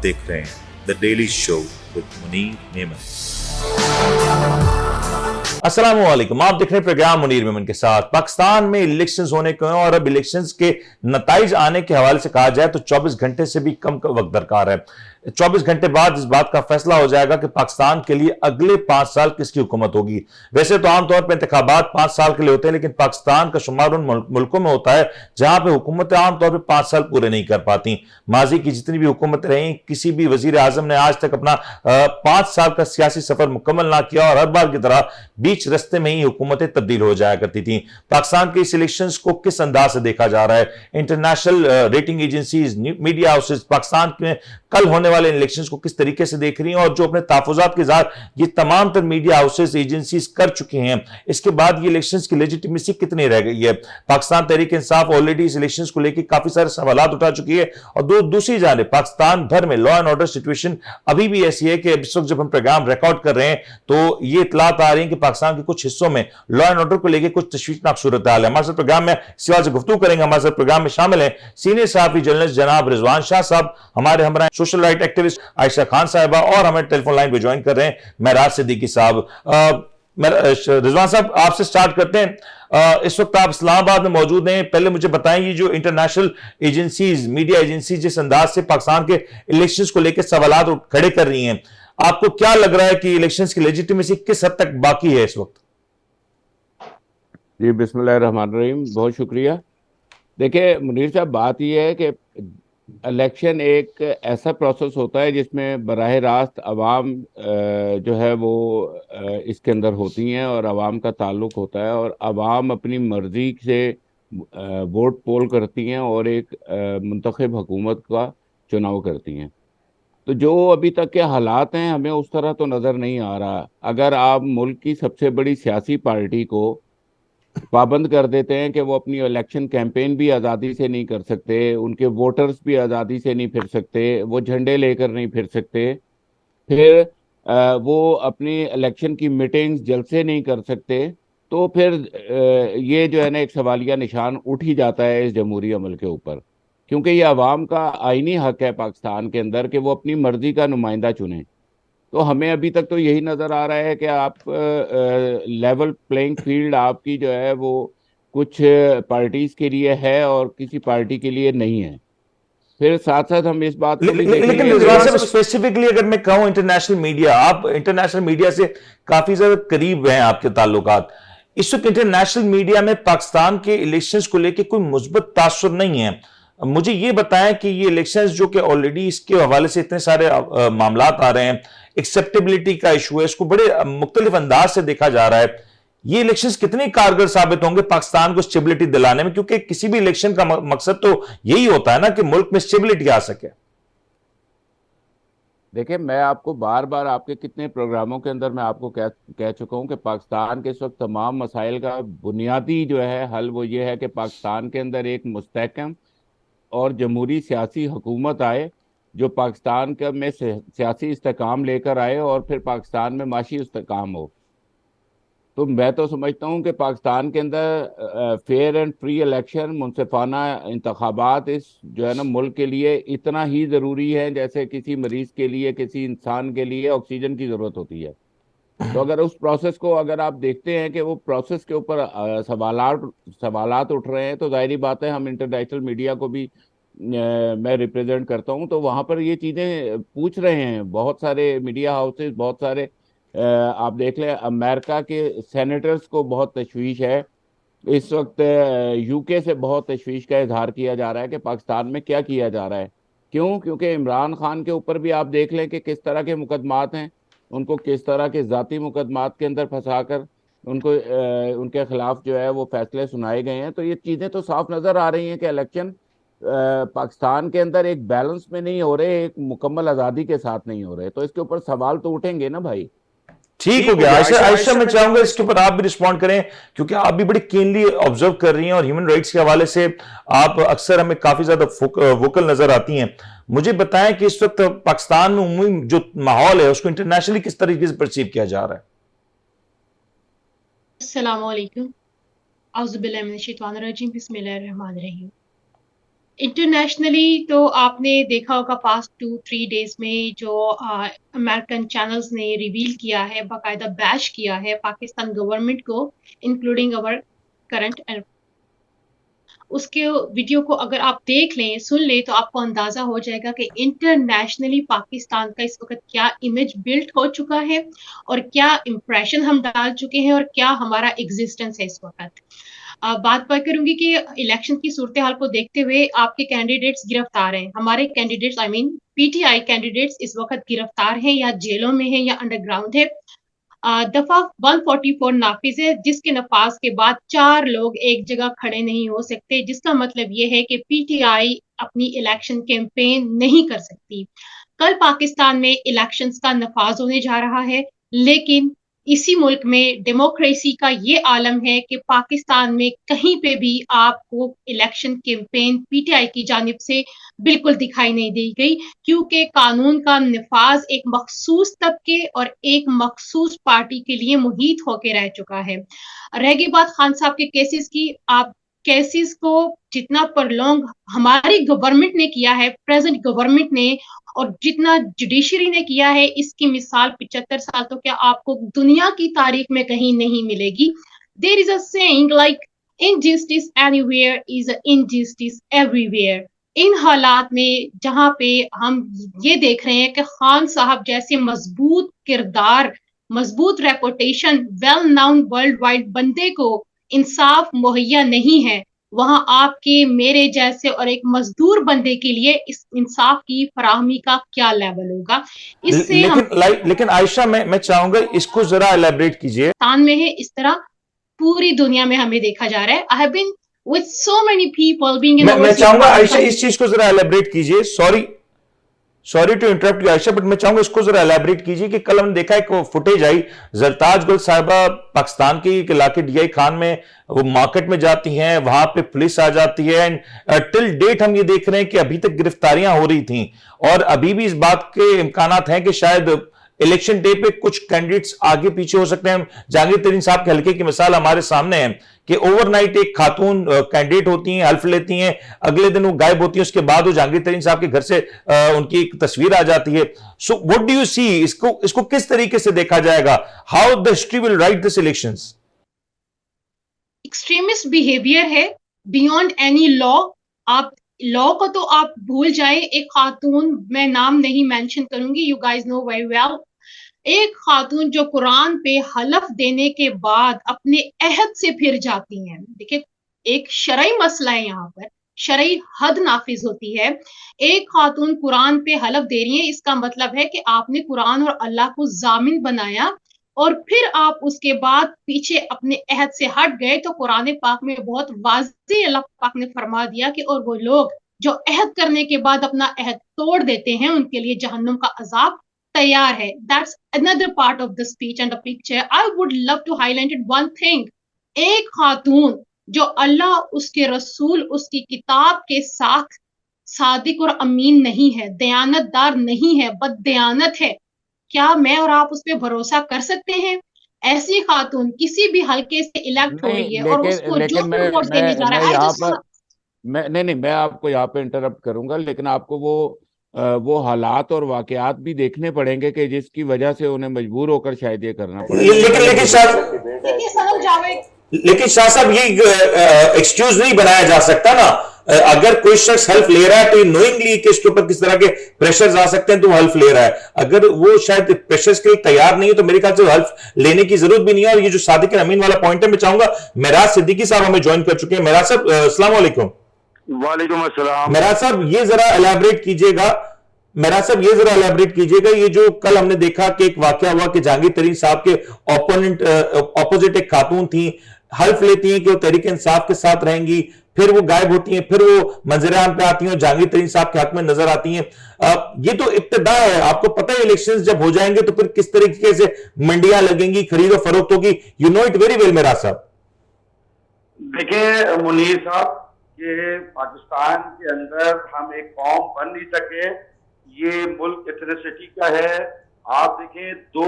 देख रहे हैं the daily show with Munir Memon. अस्सलाम वालेकुम, आप देख रहे हैं प्रोग्राम मुनीर मेमन के साथ। पाकिस्तान में इलेक्शंस होने को हैं और अब इलेक्शंस के नताइज आने के हवाले से कहा जाए तो 24 घंटे से भी कम का वक्त दरकार है। 24 घंटे बाद इस बात का फैसला हो जाएगा कि पाकिस्तान के लिए अगले 5 साल किसकी हुकूमत होगी। वैसे तो आमतौर पर इंतखाबात 5 साल के लिए होते हैं, लेकिन पाकिस्तान का शुमार उन मुल्कों में होता है जहां पर हुकूमतें आमतौर पर 5 साल पूरे नहीं कर पाती। माजी की जितनी भी हुकूमतें रही, किसी भी वजीर आजम ने आज तक अपना 5 साल का सियासी सफर मुकम्मल ना किया और हर बार की तरह बीच रस्ते में ही हुकूमतें तब्दील हो जाया करती थी। पाकिस्तान के इस इलेक्शंस को किस अंदाज से देखा जा रहा है? International rating agencies, media houses Pakistan में कल होने वाले इलेक्शंस को किस तरीके से देख रही हैं, और जो अपने तहफ़्फ़ुज़ात के इज़हार ये तमाम तर मीडिया हाउसेज एजेंसीज कर चुके हैं, इसके बाद ये इलेक्शंस की लेजिटिमेसी कितनी रह गई है? पाकिस्तान तहरीक इंसाफ ऑलरेडी इस इलेक्शंस को लेकर काफी सारे सवालात उठा चुकी है, और दूसरी जानिब पाकिस्तान भर में लॉ एंड ऑर्डर सिचुएशन अभी भी ऐसी है कि इस वक्त जब हम प्रोग्राम रिकॉर्ड कर रहे हैं तो ये इतलात आ रही है कि पाकिस्तान के कुछ हिस्सों में लॉ एंड ऑर्डर को लेकर कुछ तशवीशनाक सूरत हाल है। हमारे साथ प्रोग्राम में इस सवाल से गुफ्तगू करेंगे। हमारे साथ प्रोग्राम में शामिल हैं सीनियर सहाफ़ी जर्नलिस्ट जनाब रिजवान शाह साहब, हमारे हमरा social right activist Ayesha Khan साहिबा, और हमें टेलीफोन लाइन पे ज्वाइन कर रहे हैं महराज सिद्दीकी साहब। रिजवान साहब, आपसे स्टार्ट करते हैं। इस वक्त आप इस्लामाबाद में मौजूद हैं। पहले मुझे बताएं, ये जो इंटरनेशनल एजेंसीज, मीडिया एजेंसीज जिस अंदाज से पाकिस्तान के इलेक्शंस को लेकर सवालात खड़े कर रही हैं, आपको क्या लग रहा है कि इलेक्शंस की लेजिटिमेसी किस हद तक बाकी है इस वक्त? जी, बिस्मिल्लाहिर्रहमानिर्रहीम, बहुत शुक्रिया। देखिए मुनीर साहब, बात यह है कि इलेक्शन एक ऐसा प्रोसेस होता है जिसमें बराह रास्त अवाम जो है वो इसके अंदर होती हैं और अवाम का ताल्लुक होता है, और अवाम अपनी मर्जी से वोट पोल करती हैं और एक मुंतखब हुकूमत का चुनाव करती हैं। तो जो अभी तक के हालात हैं, हमें उस तरह तो नज़र नहीं आ रहा। अगर आप मुल्क की सबसे बड़ी सियासी पार्टी को पाबंद कर देते हैं कि वो अपनी इलेक्शन कैंपेन भी आज़ादी से नहीं कर सकते, उनके वोटर्स भी आज़ादी से नहीं फिर सकते, वो झंडे लेकर नहीं फिर सकते, फिर वो अपनी इलेक्शन की मीटिंग्स जलसे नहीं कर सकते, तो फिर ये जो है ना एक सवालिया निशान उठ ही जाता है इस जमहूरी अमल के ऊपर। क्योंकि ये अवाम का आईनी हक है पाकिस्तान के अंदर कि वो अपनी मर्जी का नुमाइंदा चुने। तो हमें अभी तक तो यही नज़र आ रहा है कि आप लेवल प्लेइंग फील्ड आपकी जो है वो कुछ पार्टीज के लिए है और किसी पार्टी के लिए नहीं है। फिर साथ साथ हम इस बात को भी लेकिन देखेंगे स्पेसिफिकली अगर मैं कहूं इंटरनेशनल मीडिया, आप इंटरनेशनल मीडिया से काफी ज्यादा करीब हैं आपके ताल्लुकात, इस वक्त इंटरनेशनल मीडिया में पाकिस्तान के इलेक्शंस को लेकर कोई मुस्बत तासुर नहीं है। मुझे ये बताएं कि ये इलेक्शंस जो कि ऑलरेडी इसके हवाले से इतने सारे मामलात आ रहे हैं, एक्सेप्टेबिलिटी का इशू है, इसको बड़े मुख्तलिफ अंदाज से देखा जा रहा है, ये इलेक्शंस कितने कारगर साबित होंगे पाकिस्तान को स्टेबिलिटी दिलाने में? क्योंकि किसी भी इलेक्शन का मकसद तो यही होता है ना कि मुल्क में स्टेबिलिटी आ सके। देखिए, मैं आपको बार बार आपके कितने प्रोग्रामों के अंदर मैं आपको कह चुका हूं कि पाकिस्तान के इस वक्त तमाम मसाइल का बुनियादी जो है हल वो ये है कि पाकिस्तान के अंदर एक मुस्तहकम और जमहूरी सियासी हुकूमत आए जो पाकिस्तान के में सियासी इस्तेकाम लेकर आए और फिर पाकिस्तान में माशी इस्तेकाम हो। तो मैं तो समझता हूँ कि पाकिस्तान के अंदर फेयर एंड फ्री इलेक्शन, मुनसिफाना इंतखाबात इस जो है ना मुल्क के लिए इतना ही ज़रूरी है जैसे किसी मरीज़ के लिए, किसी इंसान के लिए ऑक्सीजन की ज़रूरत होती है। तो अगर उस प्रोसेस को अगर आप देखते हैं कि वो प्रोसेस के ऊपर सवालात उठ रहे हैं, तो जाहिर बात है हम इंटरनेशनल मीडिया को भी मैं रिप्रेजेंट करता हूं, तो वहां पर ये चीज़ें पूछ रहे हैं बहुत सारे मीडिया हाउसेस, बहुत सारे आप देख लें अमेरिका के सेनेटर्स को बहुत तशवीश है इस वक्त। यूके से बहुत तशवीश का इजहार किया जा रहा है कि पाकिस्तान में क्या किया जा रहा है। क्यों? क्योंकि इमरान खान के ऊपर भी आप देख लें कि किस तरह के मुकदमात हैं, उनको किस तरह के ज़ाती मुकदमात के अंदर फंसाकर उनको उनके खिलाफ जो है वो फैसले सुनाए गए हैं। तो ये चीज़ें तो साफ नज़र आ रही हैं कि इलेक्शन पाकिस्तान के अंदर एक बैलेंस में नहीं हो रहे, एक मुकम्मल आज़ादी के साथ नहीं हो रहे। तो इसके ऊपर सवाल तो उठेंगे ना भाई। ठीक हो गया। आयशा मैं चाहूंगा इसके ऊपर आप भी रिस्पॉन्ड करें, क्योंकि आप भी बड़ी कीनली ऑब्जर्व कर रही हैं और ह्यूमन राइट्स के हवाले से आप अक्सर हमें काफी ज्यादा वोकल नजर आती हैं। मुझे बताएं कि इस वक्त पाकिस्तान में उम्मी जो माहौल है उसको इंटरनेशनली किस तरीके से परसीव किया जा रहा है? अस्सलाम वालेकुम, औज़ुबिल्लाहि मिनश शैतानिर रजीम, बिस्मिल्लाहिर रहमानिर रहीम। इंटरनेशनली तो आपने देखा होगा पास्ट 2-3 डेज में जो अमेरिकन चैनल्स ने रिवील किया है, बाकायदा बैश किया है पाकिस्तान गवर्नमेंट को, इंक्लूडिंग अवर करंट, उसके वीडियो को अगर आप देख लें, सुन लें, तो आपको अंदाजा हो जाएगा कि इंटरनेशनली पाकिस्तान का इस वक्त क्या इमेज बिल्ड हो चुका है और क्या इंप्रेशन हम डाल चुके हैं और क्या हमारा एग्जिस्टेंस है इस वक्त। बात करूंगी कि इलेक्शन की सूरत हाल को देखते हुए आपके कैंडिडेट्स गिरफ्तार हैं, हमारे candidates I mean PTI candidates इस वक्त गिरफ्तार हैं या जेलों में हैं या अंडरग्राउंड है। दफा 144 नाफिज है, जिसके नफाज के बाद 4 लोग एक जगह खड़े नहीं हो सकते, जिसका मतलब ये है कि पीटीआई अपनी इलेक्शन कैंपेन नहीं कर सकती। कल पाकिस्तान में इलेक्शंस का नफाज होने जा रहा है, लेकिन इसी मुल्क में डेमोक्रेसी का ये आलम है कि पाकिस्तान में कहीं पे भी आपको इलेक्शन कैंपेन पीटीआई की जानिब से बिल्कुल दिखाई नहीं दी गई, क्योंकि कानून का निफाज एक मखसूस तबके और एक मखसूस पार्टी के लिए मुहित होकर रह चुका है। रह गई बात खान साहब के केसेस की, आप केसेस को जितना परलोंग हमारी गवर्नमेंट ने किया है, प्रेजेंट गवर्नमेंट ने, और जितना जुडिशरी ने किया है, इसकी मिसाल 75 साल तो क्या आपको दुनिया की तारीख में कहीं नहीं मिलेगी। There is a saying like injustice anywhere is a injustice everywhere. इन हालात में जहां पे हम ये देख रहे हैं कि खान साहब जैसे मजबूत किरदार, मजबूत reputation, well known world wide बंदे को इंसाफ मुहैया नहीं है, वहां आपके मेरे जैसे और एक मजदूर बंदे के लिए इस इंसाफ की फराहमी का क्या लेवल होगा। इससे हम लेकिन आयशा, मैं चाहूंगा इसको जरा एलैबोरेट कीजिए। पाकिस्तान में है, इस तरह पूरी दुनिया में हमें देखा जा रहा है। I have been with so many people being in मैं ओवरसीज चाहूंगा आयशा पाकिस्तान। इस चीज को जरा एलैबोरेट कीजिए। Sorry sorry to interrupt you Ayesha, but मैं चाहूंगा इसको जरा एलैबोरेट कीजिए कि कल हमने देखा एक फुटेज आई, जरताज गुल साहिबा पाकिस्तान के इलाके डीआई खान में वो मार्केट में जाती हैं, वहां पे पुलिस आ जाती है, एंड टिल डेट हम ये देख रहे हैं कि अभी तक गिरफ्तारियां हो रही थी और अभी भी इस बात के इम्कानात हैं कि शायद इलेक्शन डे पे कुछ कैंडिडेट्स आगे पीछे हो सकते हैं। जहांगीर तरीन साहब के हल्के की मिसाल हमारे सामने है कि ओवरनाइट एक खातून कैंडिडेट होती हैं, हल्फ लेती हैं, अगले दिन वो गायब होती हैं, उसके बाद वो जहांगीर तरीन साहब के घर से उनकी एक तस्वीर आ जाती है। सो व्हाट डू यू सी, इसको किस तरीके से देखा जाएगा? How the history will write this elections? Extremist behaviour है बियॉन्ड एनी लॉ। आप लॉ को तो आप भूल जाए, एक खातून, मैं नाम नहीं मेंशन करूंगी, you guys know very well, एक खातून जो कुरान पे हलफ देने के बाद अपने अहद से फिर जाती हैं। देखिए, एक शरई मसला है, यहाँ पर शरई हद नाफिज होती है। एक खातून कुरान पे हलफ दे रही है, इसका मतलब है कि आपने कुरान और अल्लाह को जामिन बनाया और फिर आप उसके बाद पीछे अपने अहद से हट गए। तो कुरान पाक में बहुत वाज़ेह अल्लाह पाक ने फरमा दिया कि और वो लोग जो अहद करने के बाद अपना अहद तोड़ देते हैं, उनके लिए जहन्नुम का अजाब तैयार है। That's another part of the speech and the picture. I would love to highlight one thing, एक खातून जो अल्लाह, उसके रसूल, उसकी किताब के साथ सादिक और अमीन नहीं है, दयानतदार नहीं है, बददयानत है, क्या मैं और आप उस पर भरोसा कर सकते हैं? ऐसी खातून किसी भी हल्के से इलेक्ट हो नहीं, रही है और लेकिन उसको जो लेकिन भी वोट देने जा रहा मैं है, आई यहाँ जस्ट, पर, मैं नहीं नहीं, मैं आपको यहाँ पे इंटरप्ट करूंगा, लेकिन आपको वो हालात और वाकयात भी देखने पड़ेंगे कि जिसकी वजह से उन्हें मजबूर होकर शायद ये करना पड़े। ये लेकिन अलग लेकिन डिबेट शाह है। देखिए सनम जावेद, लेकिन शाह साहब ये एक्सक्यूज नहीं बनाया जा सकता ना। अगर कोई शख्स हेल्प ले रहा है तो ये नोइंगली कि इसके ऊपर किस तरह के प्रेशर्स आ सकते हैं तो वो हेल्प ले रहा है। अगर वो शायद प्रेशर्स के लिए तैयार नहीं है तो मेरे ख्याल से हेल्प लेने की जरूरत भी नहीं है। और ये जो सादिक अमीन वाला पॉइंट है, मैं चाहूंगा मेराज सिद्दीकी साहब हमें ज्वाइन कर चुके हैं। मेराज साहब अस्सलाम वालेकुम। वालेकुम अस्सलाम। मेराज साहब ये जरा एलैबोरेट कीजिएगा, मेरा सब ये जरा एलैबोरेट कीजिएगा, ये जो कल हमने देखा कि एक वाकया हुआ कि जहांगीर तरीन साहब के ऑपोजिट एक खातून थी, हल्फ लेती हैं कि वो तहरीक इंसाफ के साथ रहेंगी, फिर वो गायब होती हैं, फिर वो मंजर-ए-आम पे आती हैं और जहांगीर तरीन साहब के हक में नजर आती हैं। ये तो इब्तिदा है, आपको पता है इलेक्शंस जब हो जाएंगे तो फिर किस तरीके से मंडियां लगेंगी, खरीद और फरोख्त होगी। You know it very well मेरा साहब। देखिए मुनीर साहब, ये पाकिस्तान के अंदर हम एक कौम बन नहीं सके, ये मुल्क एथनिसिटी का है। आप देखें, दो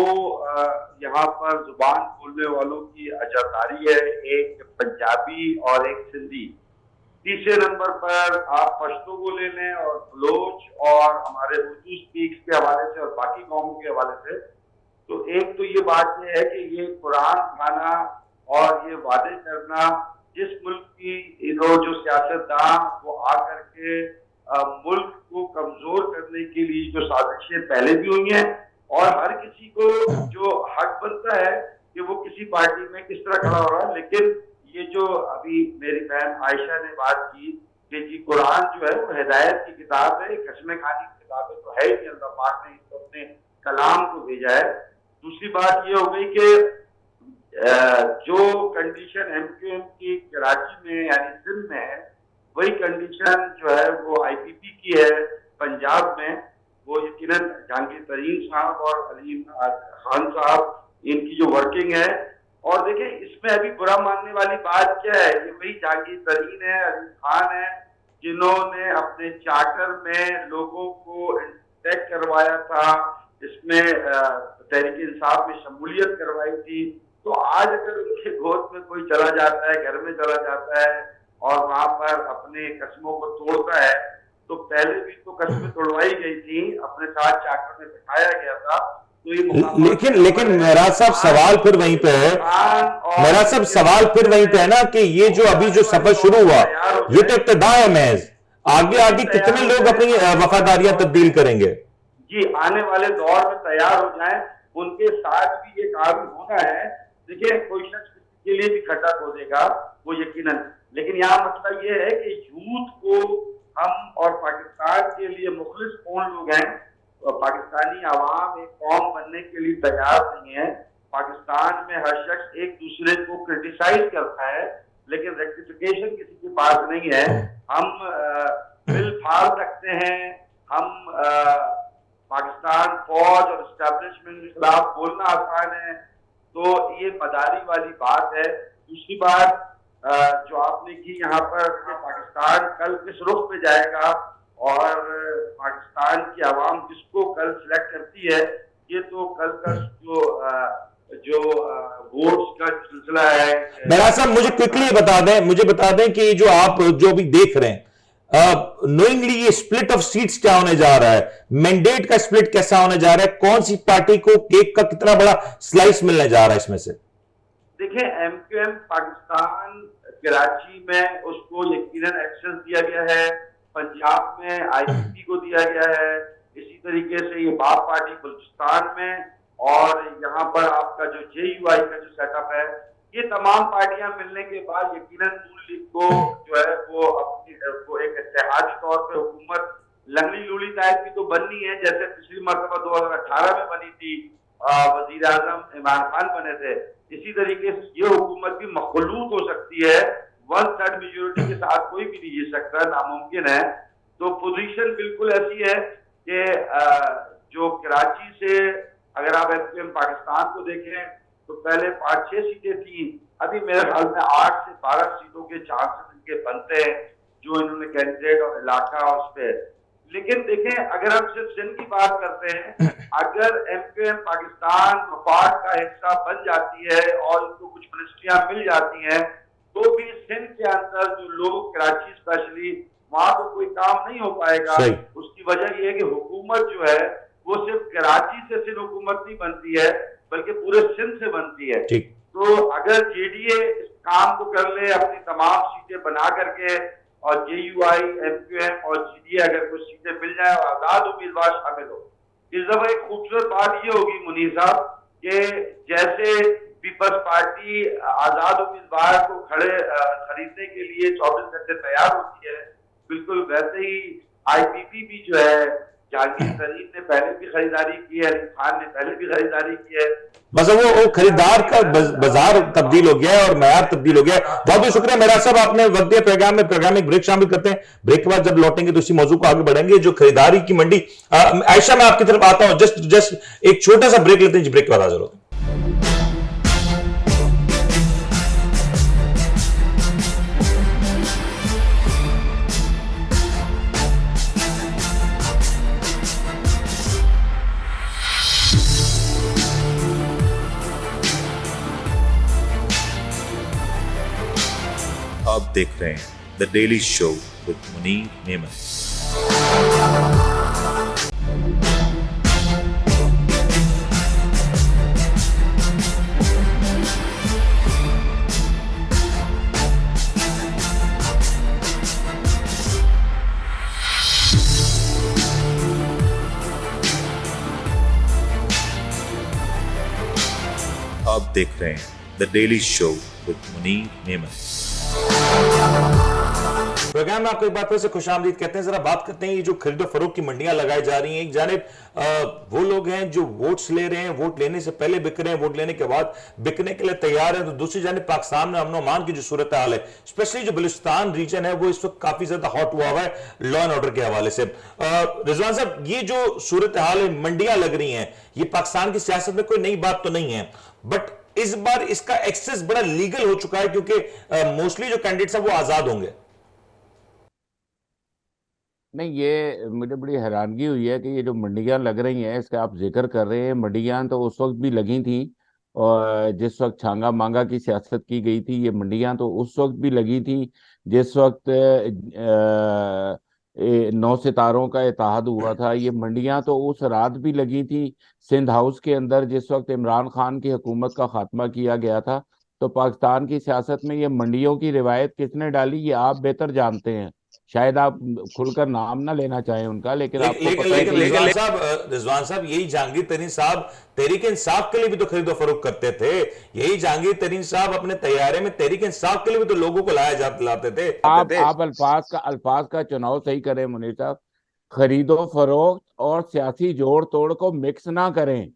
यहाँ पर जुबान बोलने वालों की अजादारी है, एक पंजाबी और एक सिंधी। तीसरे नंबर पर आप पश्तो को ले लें और बलोच और हमारे उर्दू स्पीक्स के हवाले से और बाकी कौमों के हवाले से। तो एक तो ये बात ये है कि ये कुरान खाना और ये वादे करना, जिस मुल्क की जो सियासतदान वो आकर के मुल्क को कमजोर करने के लिए जो साजिशें पहले भी हुई हैं, और हर किसी को जो हक बनता है कि वो किसी पार्टी में किस तरह खड़ा हो रहा है। लेकिन ये जो अभी मेरी बहन आयशा ने बात की कि जी कुरान जो है वो हिदायत की किताब है, कसम खानी की किताब है, तो है ही नहीं। अल्लाह पाक ने इसको अपने कलाम को भेजा है। दूसरी बात ये हो गई कि जो कंडीशन एमक्यूएम की कराची में यानी सिंध में है, वही कंडीशन जो है वो आईपीपी की है पंजाब में। वो यकीनन जहांगीर तरीन साहब और अलीम खान साहब, इनकी जो वर्किंग है। और देखिए इसमें अभी बुरा मानने वाली बात क्या है, ये वही जहांगीर तरीन है, अलीम खान है, जिन्होंने अपने चार्टर में लोगों को इंटेक्ट करवाया था, इसमें तहरीक इंसाफ में शमूलियत करवाई थी। तो आज अगर उनके गोद में कोई चला जाता है, घर में चला जाता है और वहां पर अपने कस्मों को तोड़ता है, तो पहले भी तो कस्में तोड़वाई गई थी, अपने साथ चार्टर में बिठाया गया था। तो ये लेकिन मेरा सब सवाल फिर वहीं पे है, मेरा सब सवाल फिर वहीं पे है ना कि ये जो अभी जो सफर शुरू हुआ ये तो इब्तिदा है महज, आगे आगे कितने लोग अपनी वफादारियां तब्दील करेंगे। जी, आने वाले दौर में तैयार हो जाएं, उनके साथ भी ये काम होना है। देखिए कोई शख्स किसी के लिए भी खड्डा खोदेगा, वो यकीनन। लेकिन यहाँ मसला ये है कि यूथ को हम और पाकिस्तान के लिए मुखलिस कौन लोग हैं, पाकिस्तानी आवाम एक कौम बनने के लिए तैयार नहीं है। पाकिस्तान में हर शख्स एक दूसरे को क्रिटिसाइज करता है, लेकिन रेक्टिफिकेशन किसी के पास नहीं है। हम बिल फाड़ सकते हैं, हम पाकिस्तान फौज और एस्टेब्लिशमेंट के खिलाफ बोलना आसान है, तो ये मदारी वाली बात है। दूसरी बात जो आपने की यहाँ पर कि पाकिस्तान कल किस रुख पे जाएगा और पाकिस्तान की आवाम किसको कल सिलेक्ट करती है, ये तो कल का जो वोट्स का सिलसिला है। मेरा साहब मुझे क्विकली बता दें कि जो आप जो भी देख रहे हैं, नोइंगली ये स्प्लिट ऑफ सीट्स क्या होने जा रहा है, मैंडेट का स्प्लिट कैसा होने जा रहा है, कौन सी पार्टी को केक का कितना बड़ा स्लाइस मिलने जा रहा है इसमें से? देखिए एमक्यूएम पाकिस्तान कराची में उसको यकीनन एक्सेस दिया गया है, पंजाब में आईपीपी को दिया गया है, इसी तरीके से ये बाप पार्टी बलूचिस्तान में, और यहाँ पर आपका जो जेयूआई का जो सेटअप है, ये तमाम पार्टियां मिलने के बाद यकीनन नून लीग को जो है वो अपनी वो एक इत्तेहादी तौर पे हुकूमत लंगड़ी लूली टाइप की तो बननी है, जैसे पिछली मरतबा 2018 में बनी थी, वजीर आजम इमरान खान बने थे। इसी तरीके से ये हुकूमत भी मखलूत हो सकती है, 1/3 मेजोरिटी के साथ कोई भी नहीं जीत सकता, नामुमकिन है। तो पोजीशन बिल्कुल ऐसी है कि जो कराची से अगर आप एमक्यूएम पाकिस्तान को देखें तो पहले 5-6 सीटें थी, अभी मेरे ख्याल में 8 से 12 सीटों के चांसेस इनके बनते हैं जो इन्होंने कैंडिडेट और इलाका और उस पर। लेकिन देखें अगर हम सिर्फ सिंध की बात करते हैं, अगर एमक्यूएम पाकिस्तान वफाक का हिस्सा बन जाती है और इनको कुछ मिनिस्ट्रियां मिल जाती हैं, तो भी सिंध के अंदर जो लोग कराची स्पेशली वहां तो कोई काम नहीं हो पाएगा। उसकी वजह यह है कि हुकूमत जो है वो सिर्फ कराची से सिर्फ हुकूमत नहीं बनती है बल्कि पूरे सिंध से बनती है। तो अगर जेडीए इस काम को कर ले, अपनी तमाम सीटें बना करके, और जेयूआई एमक्यूएम और जीडीए अगर कुछ सीटें मिल जाए और आजाद उम्मीदवार शामिल हो, इस दफा एक खूबसूरत बात ये होगी मुनीर साहब कि जैसे पीपल्स पार्टी आजाद उम्मीदवार को खरीदने के लिए 24 घंटे तैयार होती है, बिल्कुल वैसे ही आईपीपी भी जो है जहांगीर तरीन ने पहले भी खरीदारी की है, अली खान ने पहले भी खरीदारी की है। बस वो खरीदार का बाजार तब्दील हो गया है और मैयार तब्दील हो गया है। बहुत बहुत शुक्रिया मेरा साहब, आपने वक्त दिया प्रोग्राम में एक ब्रेक शामिल करते हैं। ब्रेक के बाद जब लौटेंगे तो इसी मौजू को आगे बढ़ेंगे, जो खरीदारी की मंडी। आयशा मैं आपकी तरफ आता हूं, जस्ट एक छोटा सा ब्रेक लेते हैं, ब्रेक के बाद हाजिर होते हैं। आप देख रहे हैं The Daily Show with Munir Memon. आप देख रहे हैं the daily show with Munir Memon. Program में आपको एक बार फिर से खुशामदीद कहते हैं। जरा बात करते हैं ये जो खरीदो फरोख्त की मंडियां लगाई जा रही हैं। एक जानिब वो लोग हैं जो वोट्स ले रहे हैं, वोट लेने से पहले बिक रहे हैं, वोट लेने के बाद बिकने के लिए तैयार हैं, तो दूसरी जानिब पाकिस्तान में अमन अमान की जो सूरत हाल है, स्पेशली जो बलूचिस्तान रीजन है, वो इस वक्त काफी ज्यादा हॉट हुआ हुआ है लॉ एंड ऑर्डर के हवाले से। रिजवान साहब, ये जो सूरत हाल है, मंडियां लग रही हैं, ये पाकिस्तान की सियासत में कोई नई बात तो नहीं है, बट इस बार इसका एक्सेस बड़ा लीगल हो चुका है क्योंकि मोस्टली जो कैंडिडेट्स हैं वो आजाद होंगे। नहीं, ये मुझे बड़ी हैरानगी हुई है कि ये जो मंडियां लग रही हैं, इसका आप जिक्र कर रहे हैं। मंडियां तो उस वक्त भी लगी थी, और जिस वक्त छांगा मांगा की सियासत की गई थी, ये मंडियां तो उस वक्त भी लगी थी जिस वक्त 9 सितारों का इत्तेहाद हुआ था। ये मंडियां तो उस रात भी लगी थी सिंध हाउस के अंदर जिस वक्त इमरान खान की हुकूमत का खात्मा किया गया था। तो पाकिस्तान की सियासत में ये मंडियों की रिवायत किसने डाली, ये आप बेहतर जानते हैं। शायद आप खुलकर नाम ना लेना चाहें उनका, लेकिन आपको पता है कि रिजवान साहब, यही जहांगीर तरीन साहब तहरीक इंसाफ के लिए भी तो खरीदो फरोख्त करते थे। यही जहांगीर तरीन साहब अपने तैयारे में तहरीक इंसाफ के लिए भी तो लोगों को लाते थे। आप अल्फाज का चुनाव सही करें मुनीर साहब। खरीदो फरोख्त और सियासी जोड़ तोड़ को मिक्स ना करें,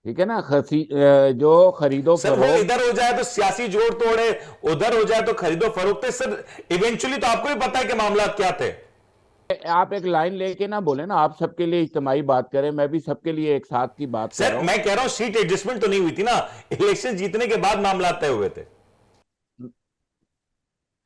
ठीक है ना। जो खरीदो फरोख्त इधर हो जाए तो सियासी जोड़ तोड़े, उधर हो जाए तो खरीदो फरोख्त है सर। इवेंचुअली तो आपको भी पता है कि मामला क्या थे। आप एक लाइन लेके ना बोले ना, आप सबके लिए इज्तिमाई बात करें, मैं भी सबके लिए एक साथ की बात कर रहा हूं। मैं कह रहा हूं सीट एडजस्टमेंट तो नहीं हुई थी ना, इलेक्शन जीतने के बाद मामला तय हुए थे।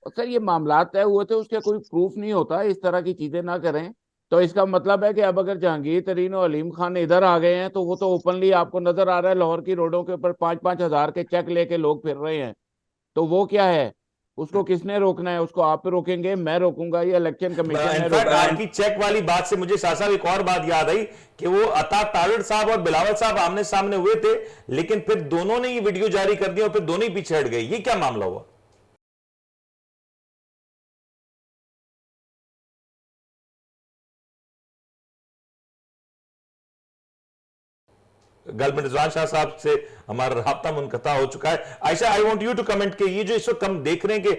सर, ये मामला तय हुए थे, उसके कोई प्रूफ नहीं होता। इस तरह की चीजें ना करें। तो इसका मतलब है कि अब अगर जहांगीर तरीन और अलीम खान इधर आ गए हैं, तो वो तो ओपनली आपको नजर आ रहा है लाहौर की रोडों के ऊपर 5-5 हजार के चेक लेके लोग फिर रहे हैं। तो वो क्या है, उसको किसने रोकना है? उसको आप रोकेंगे, मैं रोकूंगा, या इलेक्शन कमीशन ने रोकना? की चेक वाली बात से मुझे साहब एक और बात याद आई कि वो अता तारड़ साहब और बिलावल साहब आमने सामने हुए थे, लेकिन फिर दोनों ने ये वीडियो जारी कर दिया और फिर दोनों ही पीछे हट गए। ये क्या मामला हुआ? गलबन रिजवान शाह साहब से हमारा राब्ता मुनक़ता हो चुका है। Ayesha, I want you to comment कि ये जो इस वक्त हम देख रहे हैं कि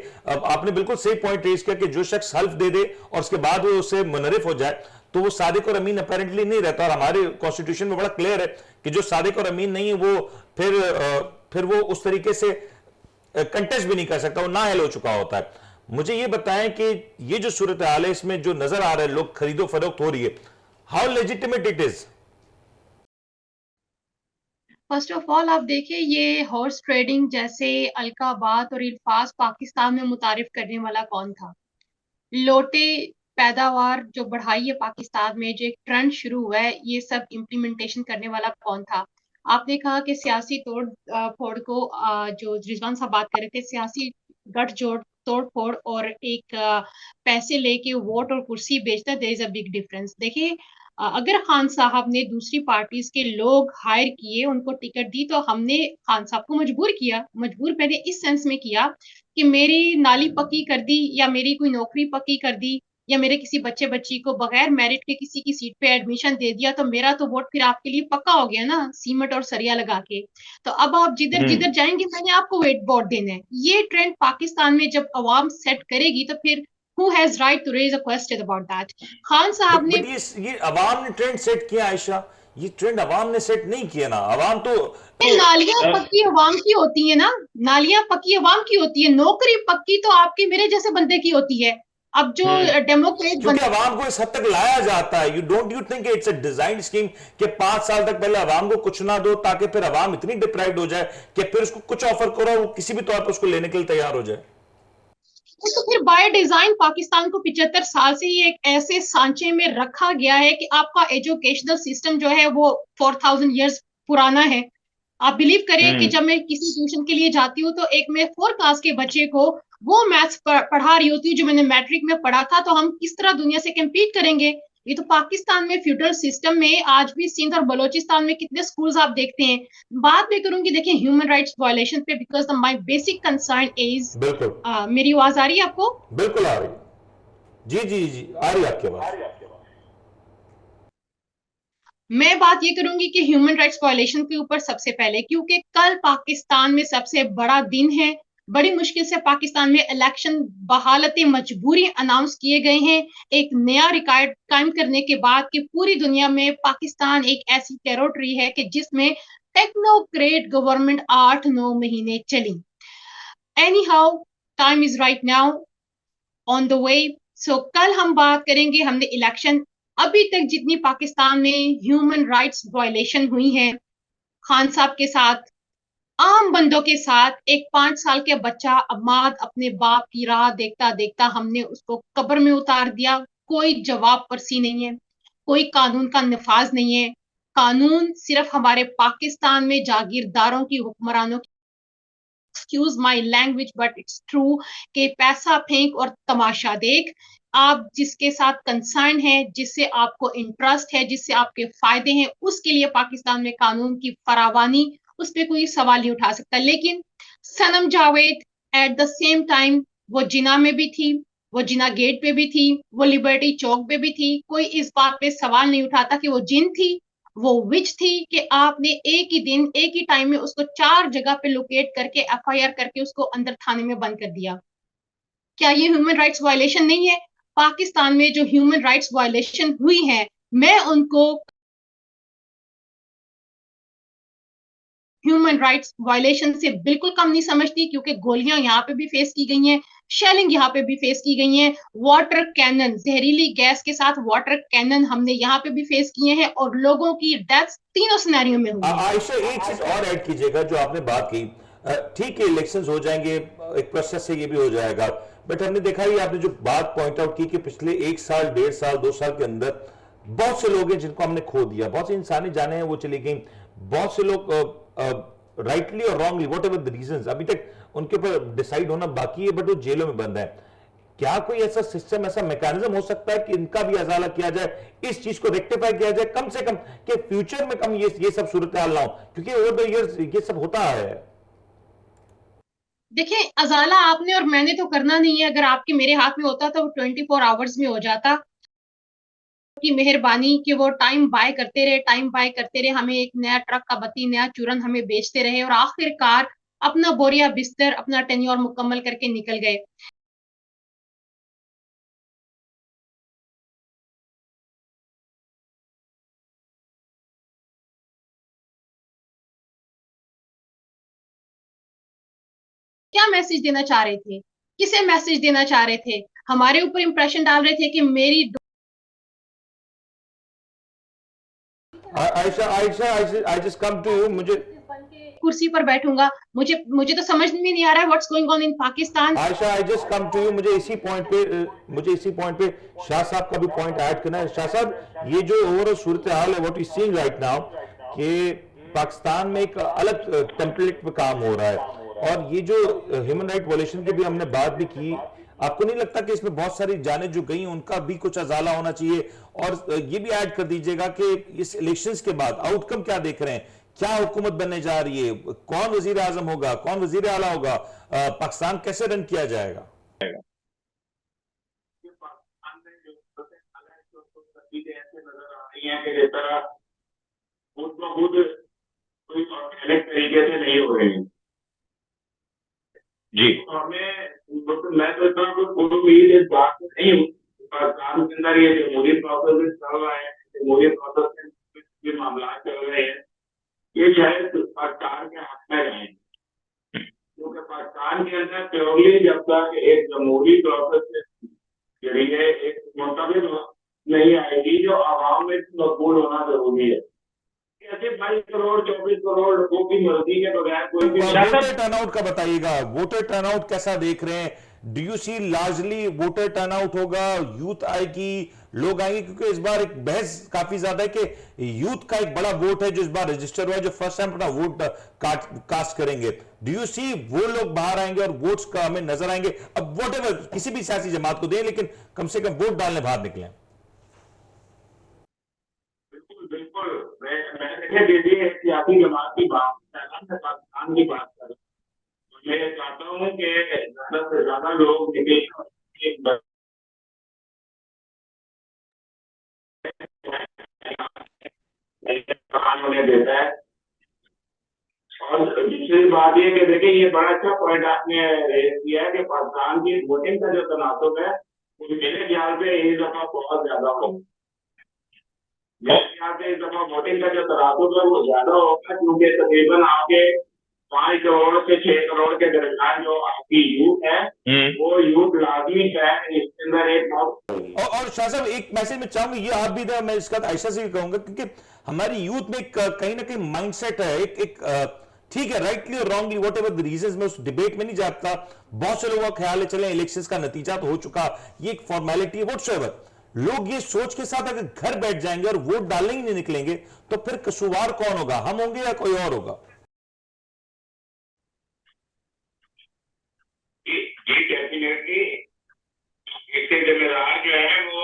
आपने बिल्कुल सही पॉइंट रेज किया कि जो शख्स हल्फ दे दे और उसके बाद वो उससे मुनरिफ हो जाए, तो वो सादिक और अमीन अपेरेंटली नहीं रहता। और हमारे कॉन्स्टिट्यूशन में बड़ा क्लियर है कि जो सादिक और अमीन नहीं है वो फिर वो उस तरीके से कंटेस्ट भी नहीं कर सकता, वो नाअहल हो चुका होता है। मुझे ये बताएं कि ये जो सूरत हाल है, इसमें जो नजर आ रहा है लोग खरीदो फरोख्त हो रही है, how legitimate it is? First of all आप देखिए, ये हॉर्स ट्रेडिंग जैसे अलकाबात और इल्फाज पाकिस्तान में मुतारिफ करने वाला कौन था? लोटे पैदावार जो बढ़ाई है पाकिस्तान में, जो एक ट्रेंड शुरू हुआ है, ये सब इम्प्लीमेंटेशन करने वाला कौन था? आपने कहा कि सियासी तोड़ फोड़ को जो रिजवान साहब बात कर रहे थे, सियासी गठजोड़ तोड़ फोड़ और एक पैसे लेके वोट और कुर्सी बेचना, there is a big difference. देखिए, अगर खान साहब ने दूसरी पार्टीज के लोग हायर किए, उनको टिकट दी, तो हमने खान साहब को मजबूर किया। मजबूर मैंने इस सेंस में किया कि मेरी नाली पक्की कर दी, या मेरी कोई नौकरी पक्की कर दी, या मेरे किसी बच्चे बच्ची को बगैर मेरिट के किसी की सीट पे एडमिशन दे दिया, तो मेरा तो वोट फिर आपके लिए पक्का हो गया ना, सीमेंट और सरिया लगा के। तो अब आप जिधर जिधर जाएंगे, मैंने आपको वोट देना है। ये ट्रेंड पाकिस्तान में जब अवाम सेट करेगी, तो फिर who has right to raise a question about that? Khan साहब ने ये अवाम ने ट्रेंड सेट किया। आयशा, ये ट्रेंड अवाम ने सेट नहीं किया ना। अवाम तो नालियां पक्की अवाम की होती है ना, नालियां पक्की अवाम की होती है, नौकरी पक्की तो आपके मेरे जैसे बंदे की होती है। अब जो डेमोक्रेट क्योंकि अवाम को इस हद तक लाया जाता है, you think it's a design scheme कि 5 साल तक पहले अवाम को कुछ ना दो, ताकि फिर अवाम इतनी डिप्राइव्ड हो जाए कि फिर उसको कुछ ऑफर करो, वो किसी भी तौर पर उसको लेने के लिए तैयार हो जाए। तो फिर बाय डिजाइन पाकिस्तान को 75 साल से ही एक ऐसे सांचे में रखा गया है कि आपका एजुकेशनल सिस्टम जो है वो 4000 इयर्स पुराना है। आप बिलीव करें कि जब मैं किसी ट्यूशन के लिए जाती हूँ तो एक मैं 4 क्लास के बच्चे को वो मैथ्स पढ़ा रही होती हूँ जो मैंने मैट्रिक में पढ़ा था, तो हम किस तरह दुनिया से कम्पीट करेंगे? ये तो पाकिस्तान में फ्यूडल सिस्टम में आज भी सिंध और बलोचिस्तान में कितने स्कूल्स आप देखते हैं। बात मैं करूंगी देखिए ह्यूमन राइट्स वायलेशन पे, because my basic concern is, बिल्कुल मेरी आवाज आ रही है आपको? बिल्कुल आ रही है। जी जी जी आ रही है आपकी आवाज। मैं बात ये करूंगी कि ह्यूमन राइट्स वायलेशन के ऊपर सबसे पहले, क्योंकि कल पाकिस्तान में सबसे बड़ा दिन है। बड़ी मुश्किल से पाकिस्तान में इलेक्शन बहालत मजबूरी अनाउंस किए गए हैं, एक नया रिकॉर्ड कायम करने के बाद कि पूरी दुनिया में पाकिस्तान एक ऐसी टेरिटरी है कि जिसमें टेक्नोक्रेट गवर्नमेंट 8-9 महीने चली। Anyhow, time is right now on the way. So कल हम बात करेंगे, हमने इलेक्शन, अभी तक जितनी पाकिस्तान में ह्यूमन राइट्स वायलेशन हुई है, खान साहब के साथ, आम बंदों के साथ, एक 5 साल के बच्चा अम्माद अपने बाप की राह देखता देखता हमने उसको कब्र में उतार दिया। कोई जवाब परसी नहीं है, कोई कानून का नफाज नहीं है। कानून सिर्फ हमारे पाकिस्तान में जागीरदारों की, हुक्मरानों की, excuse my language but it's true, के पैसा फेंक और तमाशा देख। आप जिसके साथ कंसर्न है, जिससे आपको इंटरेस्ट है, जिससे आपके फायदे हैं, उसके लिए पाकिस्तान में कानून की फरावानी, उस पर कोई सवाल नहीं उठा सकता। लेकिन Sanam Javed at the same time वो जिना में भी थी, वो जिना गेट पे भी थी, वो लिबर्टी चौक पे भी थी। कोई इस बात पे सवाल नहीं उठाता कि वो जिन थी, वो विच थी, कि आपने एक ही दिन एक ही टाइम में उसको 4 जगह पे लोकेट करके एफआईआर करके उसको अंदर थाने में बंद कर दिया। क्या ये ह्यूमन राइट्स वायलेशन नहीं है? पाकिस्तान में जो ह्यूमन राइट्स वायलेशन हुई है, मैं उनको ह्यूमन राइट्स वायलेशन से बिल्कुल कम नहीं समझती, क्योंकि गोलियां यहाँ पे भी फेस की गई हैं, शेलिंग यहाँ पे भी फेस की गई है, वाटर कैनन, जहरीली गैस के साथ वाटर कैनन हमने यहाँ पे भी फेस किए हैं, और लोगों की डेथ तीनों सिनेरियो में हुई है। आयशा एक चीज और ऐड कीजिएगा जो आपने बात की, ठीक है इलेक्शंस हो जाएंगे, एक प्रोसेस से ये भी हो जाएगा, बट हमने देखा ही आपने जो बात पॉइंट आउट की कि पिछले 1 साल 1.5 साल 2 साल के अंदर बहुत से लोग हैं जिनको हमने खो दिया, बहुत सी इंसानी जाने हैं वो चली गई, बहुत से लोग राइटली और wrongly what ever the reasons अभी तक उनके ऊपर डिसाइड होना बाकी है, बट वो जेलों में बंद है। क्या कोई ऐसा सिस्टम, ऐसा मैकेनिज्म हो सकता है कि इनका भी अजाला किया जाए, इस चीज को रेक्टिफाई किया जाए कम से कम, कि फ्यूचर में कम ये सब सूरत हाल ना हो, क्योंकि ओवर द इयर्स ये सब होता है। देखिए, अजाला आपने और मैंने तो करना नहीं है। अगर आपके मेरे हाथ में होता तो वो 24 आवर्स में हो जाता। की मेहरबानी कि वो टाइम बाय करते रहे, टाइम बाय करते रहे, हमें एक नया ट्रक का बत्ती, नया चूरन हमें बेचते रहे, और आखिरकार अपना बोरिया बिस्तर, अपना टेन्योर मुकम्मल करके निकल गए। क्या मैसेज देना चाह रहे थे? किसे मैसेज देना चाह रहे थे? हमारे ऊपर इंप्रेशन डाल रहे थे कि मेरी Ayesha Ayesha I just come to you, मुझे कुर्सी पर बैठूंगा। मुझे तो समझ में नहीं आ रहा है what's going on in Pakistan. Ayesha I just come to you, मुझे इसी पॉइंट पे शाह साहब का भी पॉइंट ऐड करना है। शाह साहब, ये जो ओवरऑल सूरत हाल है what you seeing right now, कि पाकिस्तान में एक अलग टेम्पलेट पे काम हो रहा है, और ये जो ह्यूमन राइट वायलेशन की भी हमने बात भी की, आपको नहीं लगता कि इसमें बहुत सारी जानें जो गई उनका भी कुछ अजाला होना चाहिए? और ये भी ऐड कर दीजिएगा कि इस इलेक्शंस के बाद आउटकम क्या देख रहे हैं, क्या हुकूमत बनने जा रही है, कौन वजीर आजम होगा, कौन वजीर आला होगा, पाकिस्तान कैसे रन किया जाएगा? पाकिस्तान में जो तस्वीरें ऐसे नजर आ रही हैं कि जिस तरह खुद ब खुद कोई ऑर्गेनिक तरीके से नहीं हो रही है जी। हमें मैं तो इतना खुद उम्मीद इस बात से नहीं हूँ, पाकिस्तान के अंदर ये जमहूरी प्रोसेस चल रहा है, जमहूरी प्रोसेस में जो मामला चल रहे हैं, ये शायद पाकिस्तान के हक में रहे, क्योंकि पाकिस्तान के अंदर प्योरली जब तक एक जमहूरी प्रोसेस के जरिए एक मुंतखब नहीं आएगी जो आवाम में मकबूल होना जरूरी है। ऐसे 22 करोड़ 24 करोड़ लोगों की मर्जी के बगैर कोई भी वोटर टर्नआउट का बताइएगा, वोटर टर्नआउट कैसा देख रहे हैं? Do you see largely voter turnout होगा, यूथ आएगी, लोग आएंगे? क्योंकि इस बार एक बहस काफी ज्यादा है कि यूथ का एक बड़ा वोट है जो इस बार रजिस्टर हुआ है, जो फर्स्ट टाइम अपना वोट कास्ट करेंगे। डू यू सी वो लोग बाहर आएंगे और वोट्स का हमें नजर आएंगे? अब वोट एवर किसी भी सियासी जमात को दें, लेकिन कम से कम वोट डालने बाहर निकले। बिल्कुल बिल्कुल, मैं देखिए दीजिए सियासी जमात की बात मैं पाकिस्तान की बात कर रहा हूँ। मैं चाहता हूँ कि ज्यादा से ज्यादा लोग एक उन्हें देता है। और दूसरी बात ये कि देखिए ये बड़ा अच्छा पॉइंट आपने रेज किया है कि पाकिस्तान की वोटिंग का जो तनासब है वो मेरे ख्याल से इस दफा बहुत ज्यादा हो, मेरे ख्याल से इस दफा वोटिंग का जो तनासब है वो ज्यादा होगा, क्योंकि तकरीबन आपके 5 करोड़ से 6 करोड़ के दरमियान जो आपकी यूथ है वो यूथ लाजमी है इसके अंदर एक बहुत। और शाह साहब एक मैसेज में चाहूंगा, ये आप भी दें, मैं इसका आयशा से भी कहूंगा, क्योंकि हमारी यूथ में कहीं ना कहीं माइंडसेट है एक ठीक है, राइटली और wrongly what ever the reasons, में उस डिबेट में नहीं जाता। बहुत से लोगों का ख्याल है चले इलेक्शंस का नतीजा तो हो चुका, ये एक फॉर्मेलिटी है, व्हाटसोएवर। लोग ये सोच के साथ अगर घर बैठ जाएंगे और वोट डालने ही नहीं निकलेंगे तो फिर कसूरवार कौन होगा, हम होंगे या कोई और होगा? डेफिनेटली इसके जिम्मेदार जो है वो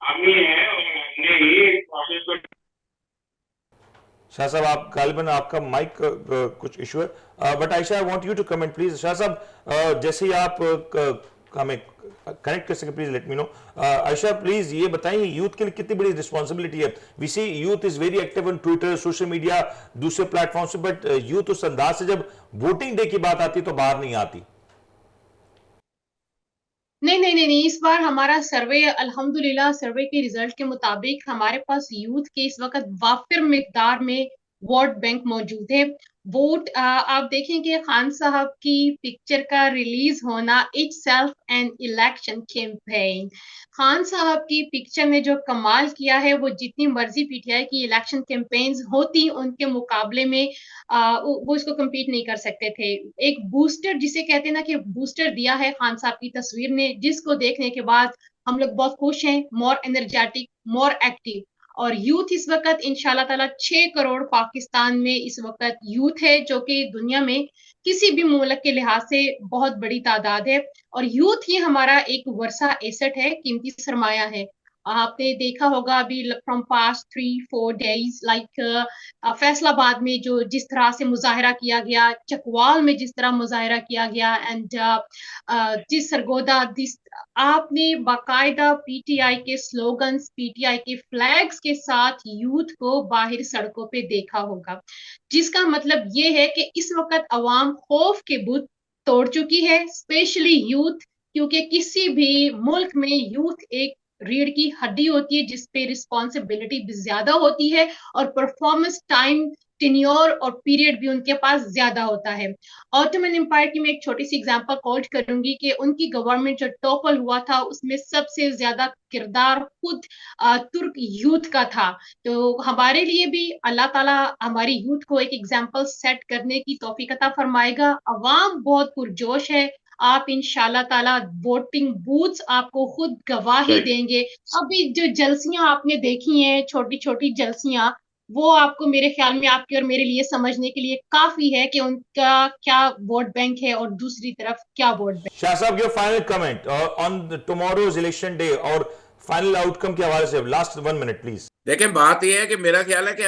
हम ही है, और हमने ही प्रोसेस को। शाह साहब आप गालिबन आपका माइक कुछ इशू है, but Ayesha I want you to comment please. Shah साहब जैसे ही आप हमें कनेक्ट कर सके please let me know. Ayesha please ये बताइए यूथ के लिए कितनी बड़ी रिस्पॉन्सिबिलिटी है? We see youth is very active on Twitter, social media, दूसरे प्लेटफॉर्म से, बट यूथ उस अंदाज से जब वोटिंग डे की बात आती तो बाहर नहीं आती। नहीं, इस बार हमारा सर्वे अल्हम्दुलिल्लाह सर्वे के रिजल्ट के मुताबिक हमारे पास यूथ के इस वक्त वाफिर मिकदार में वोट बैंक मौजूद है। वोट आप देखेंगे खान साहब की पिक्चर का रिलीज होना it self an election campaign. Khan साहब की पिक्चर ने जो कमाल किया है वो जितनी मर्जी पीटीआई की इलेक्शन कैंपेन्स होती उनके मुकाबले में वो इसको कम्पीट नहीं कर सकते थे। एक बूस्टर जिसे कहते हैं ना कि बूस्टर दिया है खान साहब की तस्वीर ने, जिसको देखने के बाद हम लोग बहुत खुश हैं, मोर एनर्जेटिक, मोर एक्टिव। और यूथ इस वक्त इंशाल्लाह ताला 6 करोड़ पाकिस्तान में इस वक्त यूथ है, जो कि दुनिया में किसी भी मुल्क के लिहाज से बहुत बड़ी तादाद है। और यूथ ही हमारा एक वर्सा एसेट है, कीमती सरमाया है। आपने देखा होगा अभी from past 3-4 days like Faisalabad में जो जिस तरह से मुजाहरा किया गया, चकवाल में जिस तरह मुजाहरा किया गया, एंड जिस सरगोदा जिस आपने बाकायदा पीटीआई के स्लोगन्स, पीटीआई के फ्लैग्स के साथ यूथ को बाहर सड़कों पे देखा होगा, जिसका मतलब ये है कि इस वक्त अवाम खौफ के बुत तोड़ चुकी है, स्पेशली यूथ। क्योंकि किसी भी मुल्क में यूथ एक रीढ़ की हड्डी होती है जिसपे रिस्पॉन्सिबिलिटी भी ज्यादा होती है और परफॉर्मेंस टाइम, टेन्योर और पीरियड भी उनके पास ज्यादा होता है। ऑटोमन एम्पायर की मैं एक छोटी सी एग्जांपल कोट करूंगी कि उनकी गवर्नमेंट जो टॉपल हुआ था उसमें सबसे ज्यादा किरदार खुद तुर्क यूथ का था। तो हमारे लिए भी अल्लाह ताला हमारी यूथ को एक एग्जांपल सेट करने की तौफीक अता फरमाएगा। अवाम बहुत पुरजोश है, आप इंशाल्लाह ताला वोटिंग बूथ्स आपको खुद गवाही देंगे। अभी जो जलसियां आपने देखी हैं, छोटी छोटी जलसियां, वो आपको मेरे ख्याल में आपके और मेरे लिए समझने के लिए काफी है कि उनका क्या वोट बैंक है और दूसरी तरफ क्या वोट बैंक। शाह साहब your final comment on tomorrow's election day और फाइनल आउटकम के हवाले से, लास्ट 1 मिनट प्लीज। देखें बात यह है कि मेरा ख्याल है कि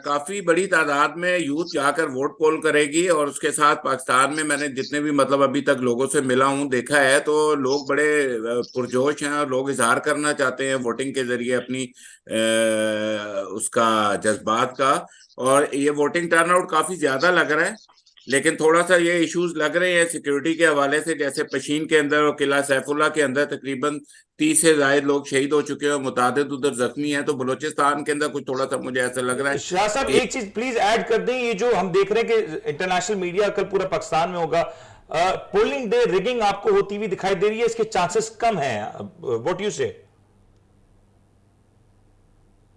काफी बड़ी तादाद में यूथ जाकर वोट पोल करेगी, और उसके साथ पाकिस्तान में मैंने जितने भी मतलब अभी तक लोगों से मिला हूं देखा है तो लोग बड़े पुरजोश हैं और लोग इजहार करना चाहते हैं वोटिंग के जरिए अपनी उसका जज्बात का। और ये वोटिंग टर्नआउट काफी ज्यादा लग रहा है, लेकिन थोड़ा सा ये इश्यूज लग रहे हैं सिक्योरिटी के हवाले से। जैसे पशीन के अंदर और किला सैफुल्ला के अंदर तकरीबन 30 से ज्यादा लोग शहीद हो चुके हैं और मुतादिद उधर जख्मी हैं, तो बलूचिस्तान के अंदर कुछ थोड़ा सा मुझे ऐसा लग रहा है। शाह साहब एक चीज प्लीज ऐड कर दें, ये जो हम देख रहे हैं कि इंटरनेशनल मीडिया कल पूरा पाकिस्तान में होगा, पोलिंग डे रिगिंग आपको होती हुई दिखाई दे रही है, इसके चांसेस कम हैं, व्हाट यू से?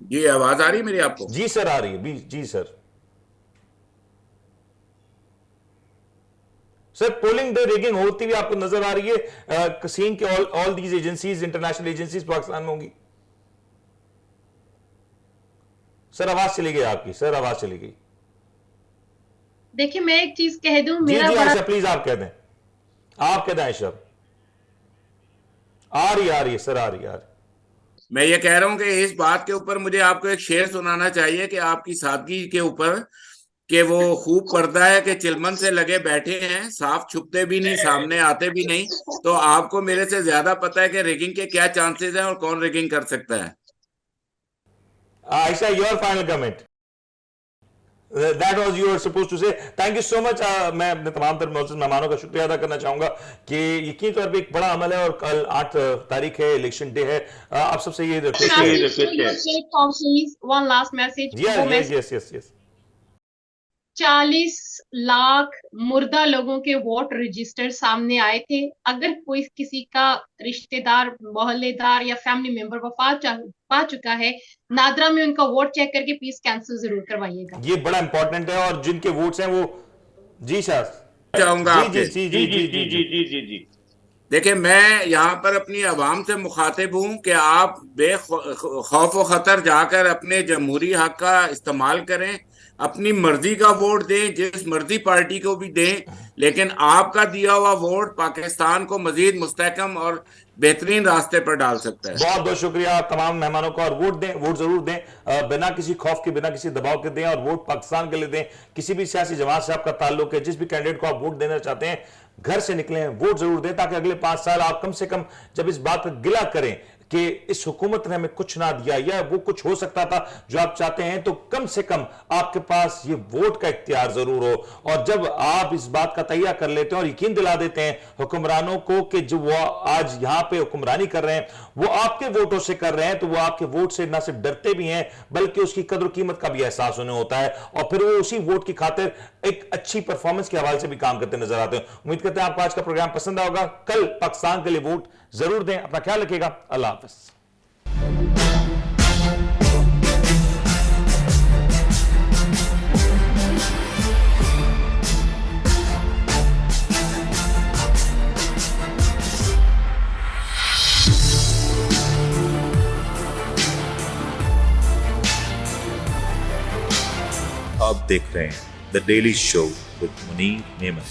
जी आवाज आ रही है मेरी आपको? जी सर आ रही है, जी sir. Sir polling the rigging होती हुई आपको नजर आ रही है? सीइंग के all these agencies, international agencies Pakistan में होंगी? सर आवाज चली गई आपकी, सर आवाज चली गई। देखिए मैं एक चीज कह दूं, जी मेरा जी बड़ा आयशा प्लीज आप कह दें, आप कह दें आयशा। आ रही है सर, आ रही है। मैं ये कह रहा हूं कि इस बात के ऊपर मुझे आपको एक शेर सुनाना चाहिए कि आपकी सादगी के ऊपर, कि वो खूब पर्दा है कि चिलमन से लगे बैठे हैं, साफ छुपते भी नहीं, सामने आते भी नहीं। तो आपको मेरे से ज्यादा पता है कि रिगिंग के क्या चांसेस हैं और कौन रिगिंग कर सकता है। Ayesha, your final comment. That was you were supposed to say. Thank you so much. मैं अपने तमाम तर मोअज़्ज़ज़ मेहमानों का शुक्रिया अदा करना चाहूंगा कि यकीनी तौर पे एक बड़ा अमल है और कल 8 तारीख है, इलेक्शन डे है। आप सबसे ये रिक्वेस्ट है। One last message, yes 40 lakh मुर्दा लोगों के वोट रजिस्टर सामने आए थे। अगर कोई किसी का रिश्तेदार, मोहल्लेदार या फैमिली मेंबर वफात पा चुका है, नादरा में उनका वोट चेक करके प्लीज कैंसिल जरूर करवाइएगा। ये बड़ा इंपॉर्टेंट है। और जिनके वोट्स हैं वो जी सर चाहूंगा जी जी जी जी जी जी जी। देखिए मैं यहाँ पर अपनी आवाम से मुखातिब हूँ कि आप बेखौफ व खतर जाकर अपने जमहूरी हक का इस्तेमाल करें, अपनी मर्जी का वोट दें, जिस मर्जी पार्टी को भी दें, लेकिन आपका दिया हुआ वोट पाकिस्तान को मजीद मुस्तहकम और बेहतरीन रास्ते पर डाल सकता है। बहुत बहुत शुक्रिया तमाम मेहमानों का। और वोट दें, वोट जरूर दें, बिना किसी खौफ के, बिना किसी दबाव के दें, और वोट पाकिस्तान के लिए दें। किसी भी सियासी जमात से आपका ताल्लुक है, जिस भी कैंडिडेट को आप वोट देना चाहते हैं, घर से निकलें, वोट जरूर दें, ताकि अगले 5 साल आप कम से कम जब इस बात पर गिला करें कि इस हुकूमत ने हमें कुछ ना दिया या वो कुछ हो सकता था जो आप चाहते हैं, तो कम से कम आपके पास ये वोट का इख्तियार जरूर हो। और जब आप इस बात का तैयार कर लेते हैं और यकीन दिला देते हैं हुक्मरानों को कि जो वो आज यहां पे हुक्मरानी कर रहे हैं वो आपके वोटों से कर रहे हैं, तो वो आपके वोट से ना सिर्फ डरते भी हैं बल्कि उसकी कदर कीमत का भी एहसास उन्हें होता है, और फिर वो उसी वोट की खातिर एक अच्छी परफॉर्मेंस के हवाले से भी काम करते नजर आते हैं। उम्मीद करते हैं आपको आज का प्रोग्राम पसंद आया होगा। कल पाकिस्तान के लिए वोट जरूर दें। अपना ख्याल रखिएगा। अल्लाह हाफिज। आप देख रहे हैं the daily show with Munir Memon.